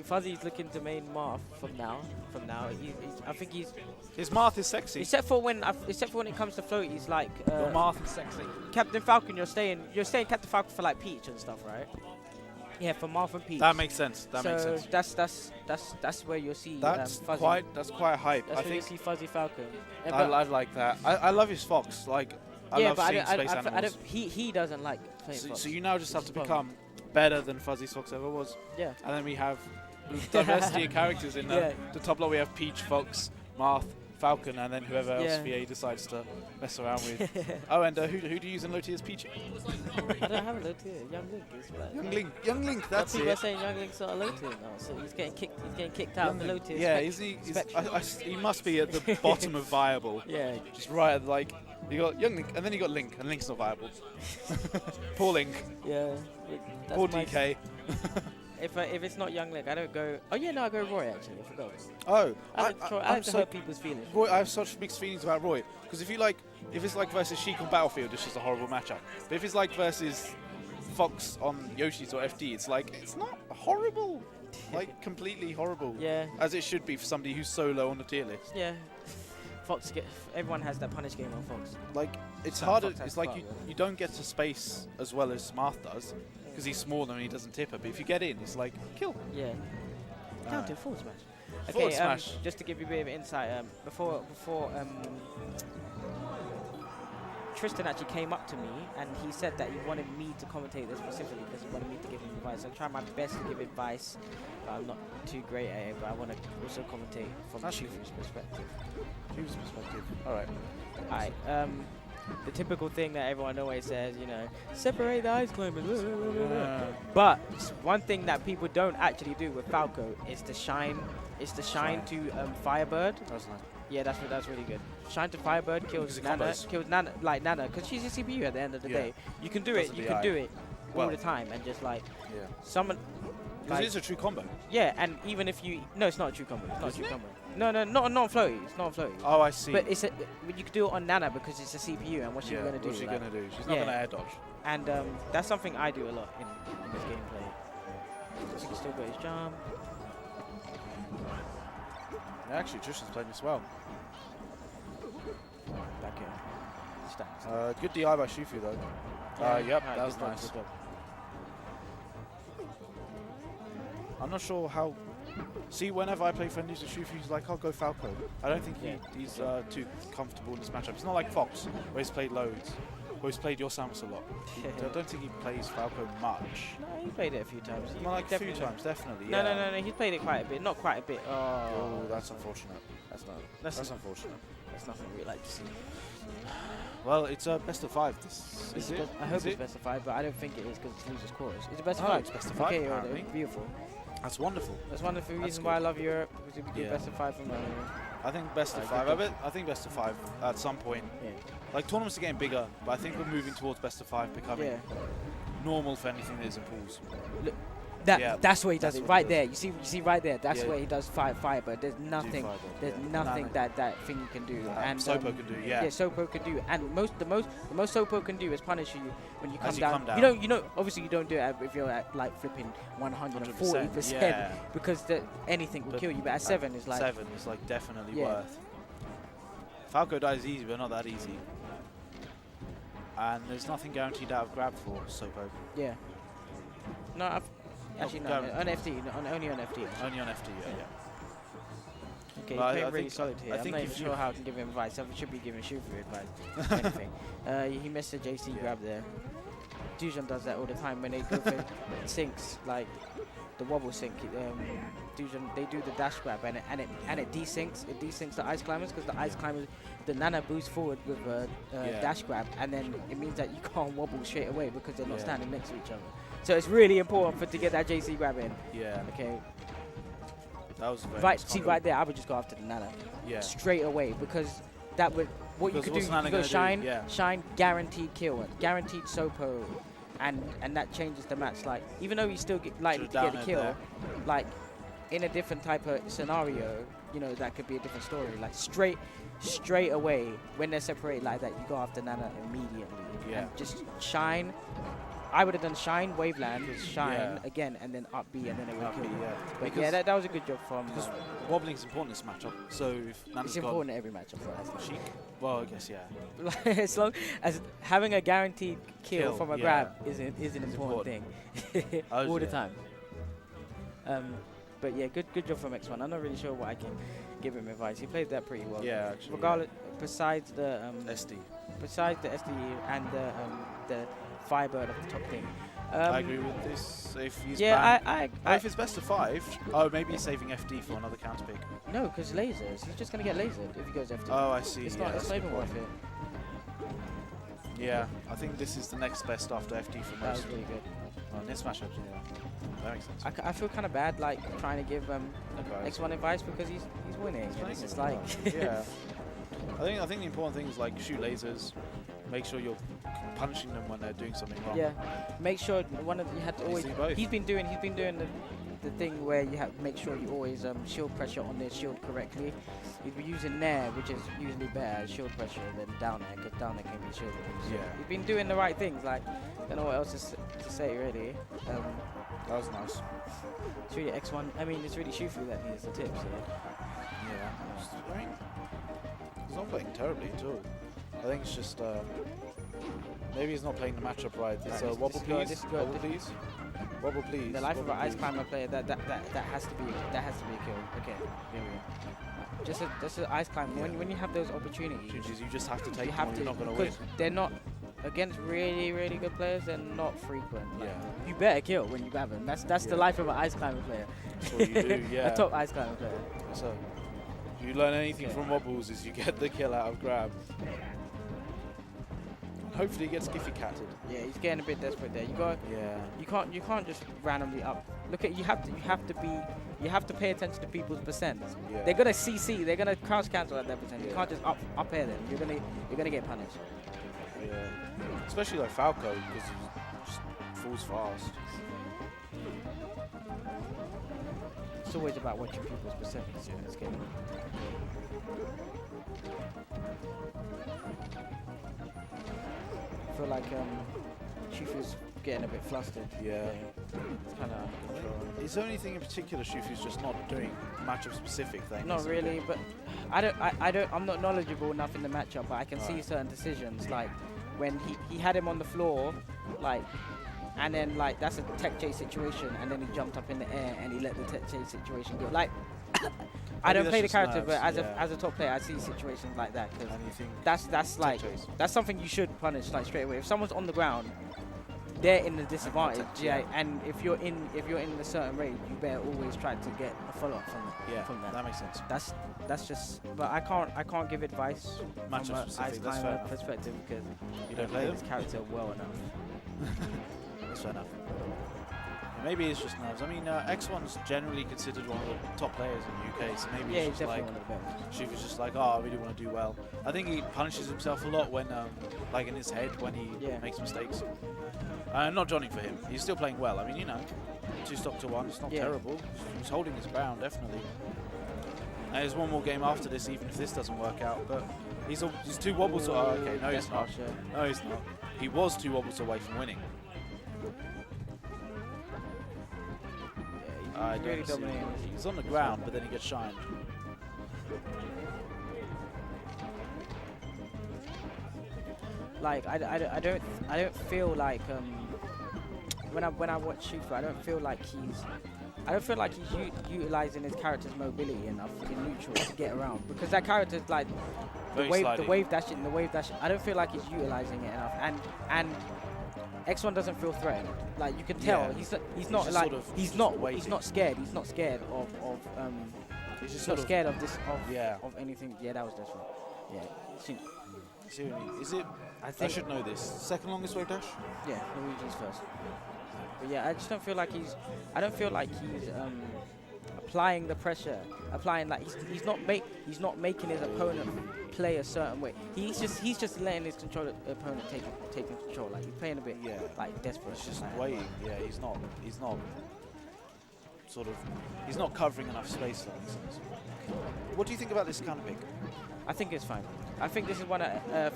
Fuzzy's looking to main Marth from now. I think he's. His Marth is sexy. Except for when it comes to floaties, like. Your Marth is sexy. Captain Falcon, you're staying Captain Falcon for like Peach and stuff, right? Yeah, for Marth and Peach. That makes sense. That makes sense. That's where you'll see. That's Fuzzy. that's quite hype. That's I where think you see Fuzzy Falcon. Yeah, I like that. I love his Fox. Like I love seeing space animals. He doesn't like playing Fox. So you now just have to become better than Fuzzy's Fox ever was. Yeah. And then we have diversity of characters in the top lot. We have Peach, Fox, Marth, Falcon, and then whoever else VA decides to mess around with. Oh, and who do you use in low tier as Peach? I don't have a low tier. Young Link is like Young Link, that's people are saying Young Link's not a low tier now, so he's getting kicked out of the low tier. Yeah, he must be at the bottom of viable. Yeah. Just right at like, you got Young Link, and then you got Link, and Link's not viable. Poor Link. Yeah. Poor DK. If it's not Young Link, I don't go. Oh yeah, no, I go Roy actually. I forgot. Oh, I have to hurt people's feelings. Roy, I have such mixed feelings about Roy because if it's like versus Sheik on Battlefield, it's just a horrible matchup. But if it's like versus Fox on Yoshi's or FD, it's like it's not horrible, like completely horrible. Yeah. As it should be for somebody who's so low on the tier list. Yeah. Everyone has that punish game on Fox. Like it's harder. It's like you don't get to space as well as Marth does. Because he's smaller and he doesn't tip her, but if you get in, it's like kill. Yeah. Down to forward smash. Forward smash. Just to give you a bit of insight, before Tristan actually came up to me and he said that he wanted me to commentate this specifically because he wanted me to give him advice. I try my best to give advice, but I'm not too great at it. But I want to also commentate from Shufu's perspective. Shufu's perspective. All right. Alright. The typical thing that everyone always says, you know, separate the ice climbers. But one thing that people don't actually do with Falco is to shine. To Firebird. That's nice. Yeah, that's really good. Shine to Firebird kills Nana, because she's a CPU at the end of the day. You can do it. You can do it all the time and just like someone. Because it is a true combo. Yeah, and even if you it's not a true combo. It's not a true combo. No, not on floaty. It's not on floaty. Oh, I see. But you can do it on Nana because it's a CPU, and what's she gonna do? What's she gonna do? She's not gonna air dodge. And that's something I do a lot in this gameplay. So he still got his jump. Yeah, actually, Tristan's playing this well. Back in. Stacks. Good DI by Shufu though. Yep, that was nice. I'm not sure how. See, whenever I play friendlies with Shufu, he's like, I'll go Falco. I don't think he's too comfortable in this matchup. It's not like Fox, where he's played loads, where he's played your Samus a lot. So I don't think he plays Falco much. No, he played it a few times. Well, like a few times, definitely. No, he's played it quite a bit. Not quite a bit. Oh, that's unfortunate. That's unfortunate. That's nothing we'd like to see. Well, it's a best of 5. Is it? I hope it's best of 5, but I don't think it is because it's losers chorus. It's a best of 5. It's best of 5. Okay, beautiful. That's wonderful. That's one of the reasons why I love Europe, because we do best of 5 from I think best of 5. I think best of 5 at some point. Yeah. Like tournaments are getting bigger, but I think we're moving towards best of 5 becoming normal for anything that is in pools. Look, that's where he does it right there. You see right there. That's where he does fire, but there's nothing. There's nothing that thing can do. And Sopo can do. Yeah, Sopo can do. And the most Sopo can do is punish you when you come down. You know, obviously you don't do it if you're at like flipping 140% because anything will kill you. But at 7 is like 7 is like definitely worth. Falco dies easy, but not that easy. And there's nothing guaranteed out of grab for Sopo. Yeah. No, actually, no, on FD, only on FD. Only on FD, yeah. Okay, he's playing really solid here. I'm not even sure how I can give him advice. I should be giving Shufu advice. Anything. He missed a JC grab there. Dujan does that all the time when they go for sinks, like the wobble sink. Dujan, they do the dash grab and it desyncs. It desyncs the ice climbers because the ice climbers, the Nana boosts forward with a dash grab, and then it means that you can't wobble straight away because they're not standing next to each other. So it's really important to get that JC grab in. Yeah. Okay. That was very right. See right there, I would just go after the Nana. Yeah. Straight away because that would you could do. You go shine, shine, guaranteed kill, guaranteed Sopo, and that changes the match. Like even though he's still likely to get a kill, like in a different type of scenario, you know that could be a different story. Like straight away when they're separated like that, you go after Nana immediately. Yeah. And just shine. I would have done shine, waveland, shine again, and then up B, and then it would kill you. But because yeah, that was a good job from. Because wobbling is important in this matchup. So if Nana's it's important in every matchup. SmashUK, well, I guess as long as having a guaranteed kill from a grab is an important thing all the time. But yeah, good job from X1. I'm not really sure what I can give him advice. He played that pretty well. Yeah, actually. Regardless, besides the SD. Besides the SD and the Firebird of the top thing. I agree with this. If he's if it's best of 5, maybe he's saving FD for another counter pick. No, because lasers. He's just gonna get lasered if he goes FD. Oh, I see. It's not even worth it. Yeah, I think this is the next best after FD for most. That was really good. Well, in this matchup, that makes sense. I feel kind of bad, like trying to give X1 advice because he's winning. It's like yeah. I think the important thing is like shoot lasers, make sure you're punishing them when they're doing something wrong. Yeah, make sure you had to always. He's been doing the thing where you have to make sure you always shield pressure on their shield correctly. He'd be using Nair, which is usually better shield pressure than down air, because down air can be shielded. So he's been doing the right things. Like, don't know what else to say really. That was nice. It's really X1. I mean, it's really Shufu that needs the tips. Yeah. I mean, he's not playing terribly at all. I think it's just maybe he's not playing the matchup right. It's wobble please, wobble please, wobble please. The life of an ice climber player that has to be a kill. Okay, here we go. Just an ice climber. When you have those opportunities, you just have to take them. You're not going to win. They're not against really good players. They're not frequent. Like, you better kill when you grab them. That's the life of an ice climber player. That's what you do. Yeah. A top ice climber player. So, if you learn anything from wobbles, is you get the kill out of grab. Hopefully he gets Giffy catted. Yeah, he's getting a bit desperate there. You can't just randomly up. Look at you have to pay attention to people's percents. Yeah. They're gonna CC, they're gonna crouch cancel at their percent. You can't just up air them. You're gonna get punished. Yeah. Especially like Falco, because he just falls fast. It's always about watching people's percentages in this game. I feel like Shufu's getting a bit flustered. Yeah. It's kind of out of control. Is there anything in particular Shufu's just not doing matchup specific things? Not really, but I'm not knowledgeable enough in the matchup, but I can see certain decisions, like when he had him on the floor, like, and then like that's a tech chase situation, and then he jumped up in the air and he let the tech chase situation go. Like, I don't play the character, but as a top player, I see situations like that because that's something you should punish like straight away. If someone's on the ground, they're in the disadvantage. And if you're in a certain range, you better always try to get a follow up from that. That makes sense. That's just. But I can't give advice from an ice climber perspective because you don't play this character well enough. That's fair enough. Maybe it's just nerves. I mean, X1's generally considered one of the top players in the UK, so maybe he's just like, she was just like, oh, I really want to do well. I think he punishes himself a lot when, like in his head, when he makes mistakes. Not Johnny for him. He's still playing well. I mean, 2 stock to 1. It's not terrible. He's holding his ground, definitely. And there's one more game after this, even if this doesn't work out. But he's 2 wobbles. Okay, no, he's not. No, he's not. He was 2 wobbles away from winning. He's on the ground, but then he gets shined. Like I don't feel like when I watch Shufu, I don't feel like he's utilizing his character's mobility enough in neutral to get around, because that character's like the wave dashing. I don't feel like he's utilizing it enough, and X1 doesn't feel threatened. Like you can tell, he's not like he's not scared. He's not scared of he's just not scared of this of anything. Yeah, that was desperate. Yeah. See what I mean? Is it? I should know this. Second longest wave dash? Yeah, Luigi's first. But yeah, I just don't feel like he's. I don't feel like he's applying the pressure. Applying like he's not making his opponent play a certain way. He's just letting his opponent taking control. Like he's playing a bit like desperate. It's just waiting. Yeah, he's not he's not covering enough space. That makes sense. What do you think about this counter pick? I think it's fine. I think this is one of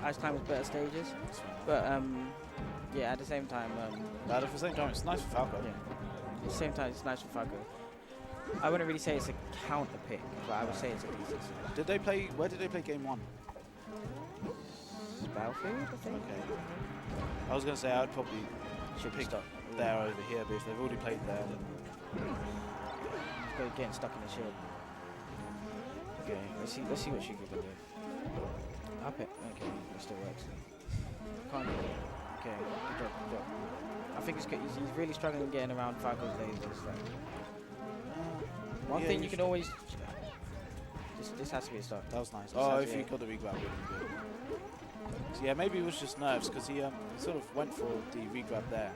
Ice Climber's better stages, but Yeah, at the same time. At the same time, it's nice for Falco. Yeah. At the same time, it's nice for Falco. I wouldn't really say it's a counter pick, but I would say it's a decent. Did they play? Where did they play game 1? Battlefield, I think. Okay. I was gonna say I'd probably Should pick pick up there over here, but if they've already played there, then go getting stuck in the shield. Okay, let's see what Shufu can do. Up it. Okay, it still works. Can't do it. Okay, good job. I think he's really struggling getting around Falco's lasers. Like. One thing you can always. This has to be a start. That was nice. Oh, if he got the regrab, would be good. So yeah, maybe it was just nerves because he sort of went for the regrab there.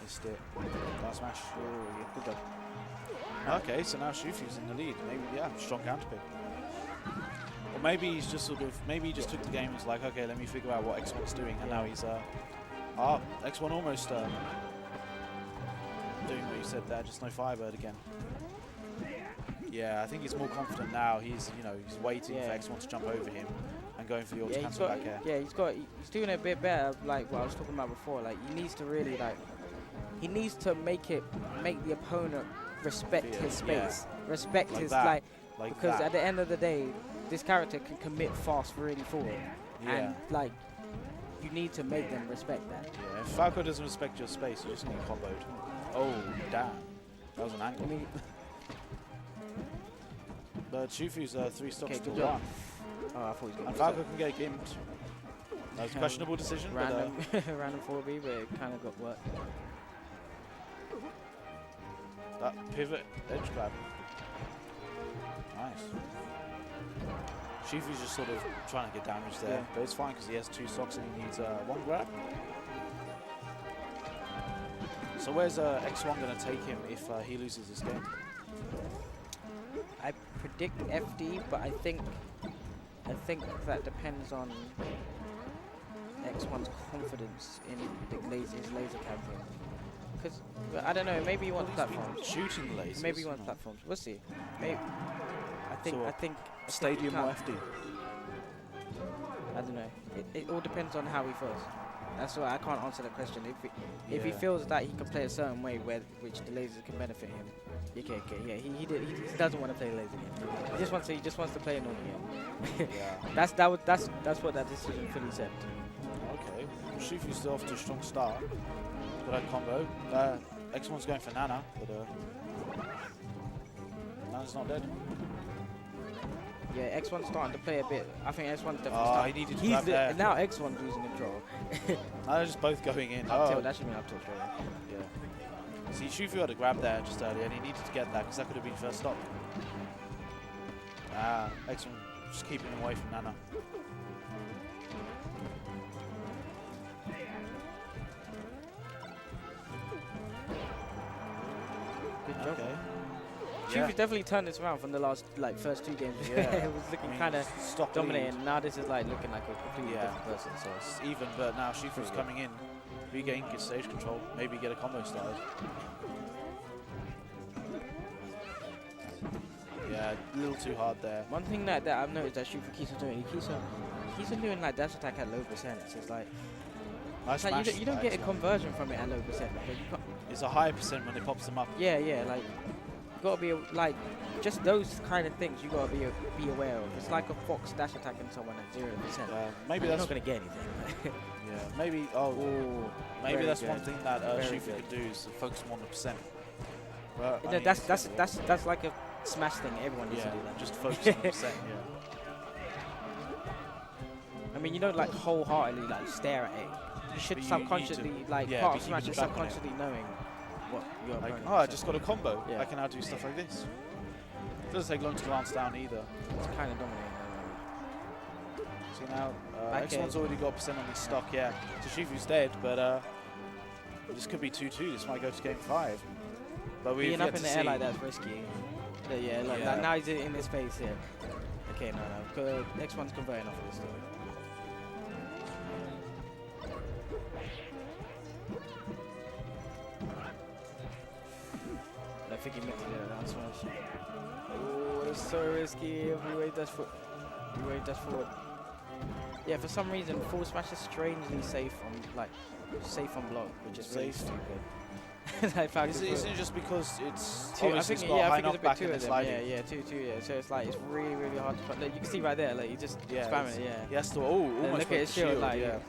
Missed it. Down smash. Oh, yeah, good job. Okay, so now Shufu's in the lead. Maybe, yeah, strong counter pick. Or maybe he's just maybe he just took the game and was like, okay, let me figure out what X1's doing, and now he's X1 almost doing what you said there, just no Firebird again. Yeah, I think he's more confident now. He's waiting for X1 to jump over him and going for the auto cancel back air. Yeah, he's doing it a bit better, like what I was talking about before. Like he needs to really he needs to make the opponent respect his space, respect his because at the end of the day, this character can commit fast really forward, and you need to make them respect that. Yeah, if Falco doesn't respect your space, you just get comboed. Oh damn, that was an angle. But Shufu's 3 stocks still run. Oh, I thought he was going to. And Falco can get gimped. That was a questionable decision. Random, random 4B, but it kind of got worked. That pivot edge grab. Nice. Shufu's just sort of trying to get damage there, but it's fine because he has 2 stocks and he needs 1 grab. So where's X1 going to take him if he loses this game? I predict FD, but I think that depends on X1's confidence in his laser campaign. Because I don't know, maybe he wants platforms. Shooting the lasers. Maybe he wants platforms. We'll see. Maybe. I think Stadium or FD. I don't know. It all depends on how he feels. That's why I can't answer the question. If he feels that he can play a certain way which the lasers can benefit him. Okay, yeah, he doesn't want to play a laser game. He just wants to play a normal game. Yeah. That's what that decision fully said. Okay. Shufu's still off to a strong start. Got a combo. X1's going for Nana, but Nana's not dead. Yeah, X1's starting to play a bit. I think X1's definitely starting. He needed to grab there. Now X1's losing control. Now they're just both going in. Up tilt, that should be up tilt straight. Yeah. See, Shufu had a grab there just earlier, and he needed to get that because that could have been first stop. X1 just keeping him away from Nana. Good job. Okay. Shufu's definitely turned this around from the last first 2 games. It was looking kind of dominating. Now this is looking like a completely different person. So it's even, but now Shufu's coming in, regain his stage control, maybe get a combo started. Yeah, a little too hard there. One thing that I've noticed that Shufu keeps on doing, he keeps on doing dash attack at low percent. So it's nice you don't get a conversion from it at low percent. It's a higher percent when it pops them up. Yeah, gotta be just those kind of things you gotta be aware of. It's like a fox dash attacking someone at 0%. Maybe that's not gonna get anything. Yeah, maybe. Maybe that's one thing that Shufu could do is focus more on the percent. But that's like a smash thing. Everyone needs to do that. Just focus on the percent. Yeah. I mean, you don't wholeheartedly stare at it. You should subconsciously part of smash is subconsciously knowing. I just got a combo. I can now do stuff like this. It doesn't take long to glance down either. It's kind of dominating. See now, X1's already got percent on his stock, So Shufu's dead, but this could be 2-2. This might go to game 5. But we've being up in the air like that's risky. Now he's in his face here. Okay, no. X1's converting off of this though. I think he meant to do that down smash. Oh, it's so risky. Every way dash forward. Yeah, for some reason, full smash is strangely safe on block, which is really stupid. Like isn't it just because it's two? I think yeah, I think it's a bit two and of them. sliding? Yeah, two. Yeah, so it's like it's really hard to. Like, you can see right there, like you just spamming it. Yeah. He has to. Oh, almost look at his shield. Like, yeah.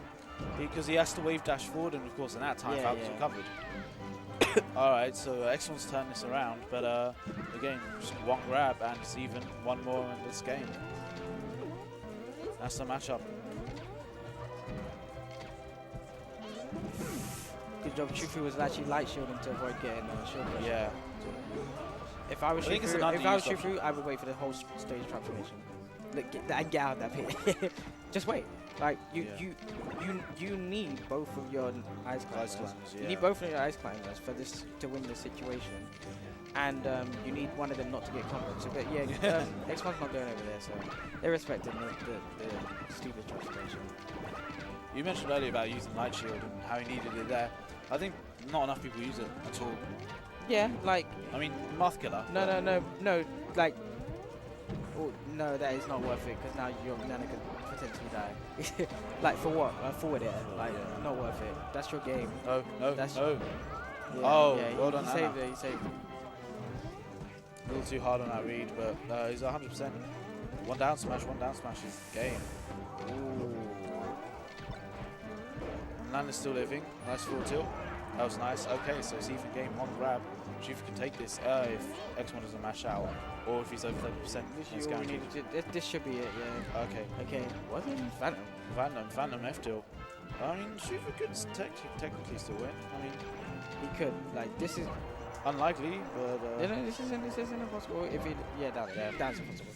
Because he has to wave dash forward, and of course, in that time, Falco's recovered. Alright, so X1's turned this around, but again, just one grab and it's even one more in this game. That's the matchup. Good job, Shufu was actually light shielding to avoid getting shield pressure. Yeah. If I was Shufu, I would wait for the whole stage transformation. Look, get out of that pit. Just wait. Like you need both of your ice climbers. You need both of your ice climbers for this to win the situation, and you need one of them not to get comboed. So, but yeah, X1's not going over there, so they're respecting the stupid transformation. You mentioned earlier about using light shield and how he needed it there. I think not enough people use it at all. Yeah, like I mean, Moth Killer. No, like. Oh, no, that is not worth it because now your Nana could potentially die. Like for what? Forward air. Like not worth it. That's your game. No. Yeah, oh, yeah, well done, he saved it. He saved it. A little too hard on that read, but he's 100%. One down smash is game. Ooh. And Nana's still living. Nice forward tilt. That was nice. Okay, so it's even game. One grab. Shufu can take this if X1 doesn't mash out, or if he's over 30%. He's guaranteed. This should be it, yeah. Okay. What is Phantom? Phantom F tilt. I mean, Shufu could technically still win. I mean, he could. Like this is unlikely, but this isn't impossible. If he, that's impossible.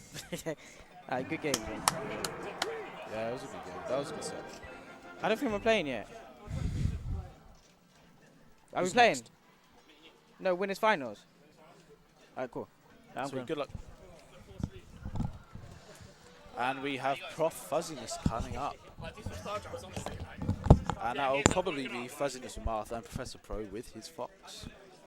Good game, man. Yeah, it was a good game. That was a good set. I don't think we're playing yet. Are we playing? Next? No, winners finals. Alright, cool. Good luck. And we have Prof Fuzziness coming up. And that will probably be Fuzziness with Martha and Professor Pro with his Fox.